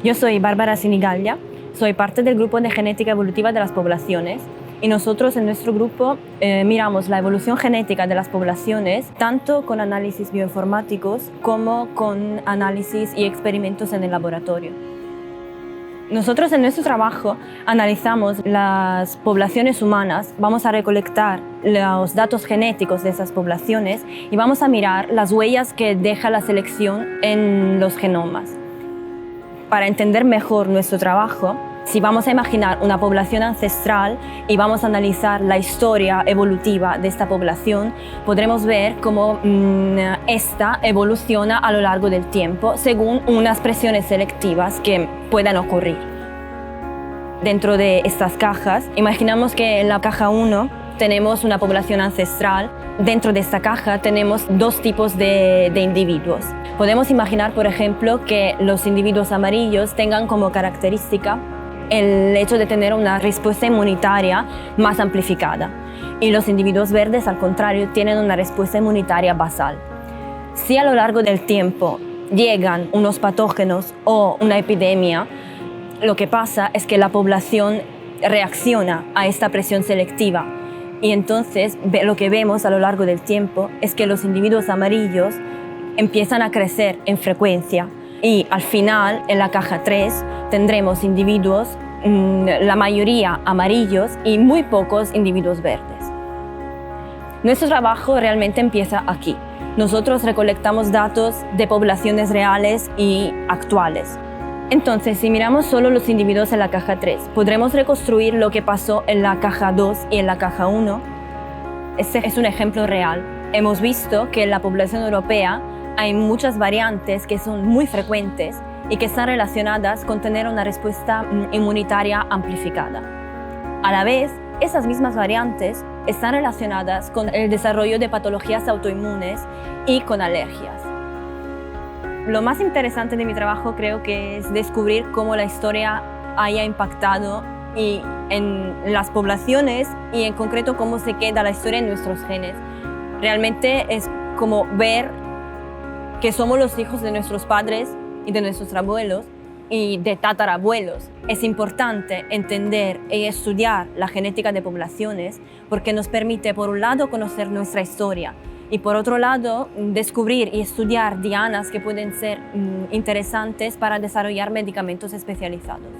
Yo soy Bárbara Sinigaglia, soy parte del grupo de genética evolutiva de las poblaciones y nosotros en nuestro grupo miramos la evolución genética de las poblaciones tanto con análisis bioinformáticos como con análisis y experimentos en el laboratorio. Nosotros en nuestro trabajo analizamos las poblaciones humanas, vamos a recolectar los datos genéticos de esas poblaciones y vamos a mirar las huellas que deja la selección en los genomas. Para entender mejor nuestro trabajo, si vamos a imaginar una población ancestral y vamos a analizar la historia evolutiva de esta población, podremos ver cómo esta evoluciona a lo largo del tiempo según unas presiones selectivas que puedan ocurrir. Dentro de estas cajas, imaginamos que en la caja 1 tenemos una población ancestral. Dentro de esta caja tenemos dos tipos de individuos. Podemos imaginar, por ejemplo, que los individuos amarillos tengan como característica el hecho de tener una respuesta inmunitaria más amplificada y los individuos verdes, al contrario, tienen una respuesta inmunitaria basal. Si a lo largo del tiempo llegan unos patógenos o una epidemia, lo que pasa es que la población reacciona a esta presión selectiva y entonces lo que vemos a lo largo del tiempo es que los individuos amarillos empiezan a crecer en frecuencia y al final, en la caja 3, tendremos individuos, la mayoría amarillos y muy pocos individuos verdes. Nuestro trabajo realmente empieza aquí. Nosotros recolectamos datos de poblaciones reales y actuales. Entonces, si miramos solo los individuos en la caja 3, podremos reconstruir lo que pasó en la caja 2 y en la caja 1. Este es un ejemplo real. Hemos visto que en la población europea hay muchas variantes que son muy frecuentes y que están relacionadas con tener una respuesta inmunitaria amplificada. A la vez, esas mismas variantes están relacionadas con el desarrollo de patologías autoinmunes y con alergias. Lo más interesante de mi trabajo creo que es descubrir cómo la historia haya impactado en las poblaciones y en concreto cómo se queda la historia en nuestros genes. Realmente es como ver que somos los hijos de nuestros padres y de nuestros abuelos y de tatarabuelos. Es importante entender y estudiar la genética de poblaciones porque nos permite, por un lado, conocer nuestra historia y, por otro lado, descubrir y estudiar dianas que pueden ser interesantes para desarrollar medicamentos especializados.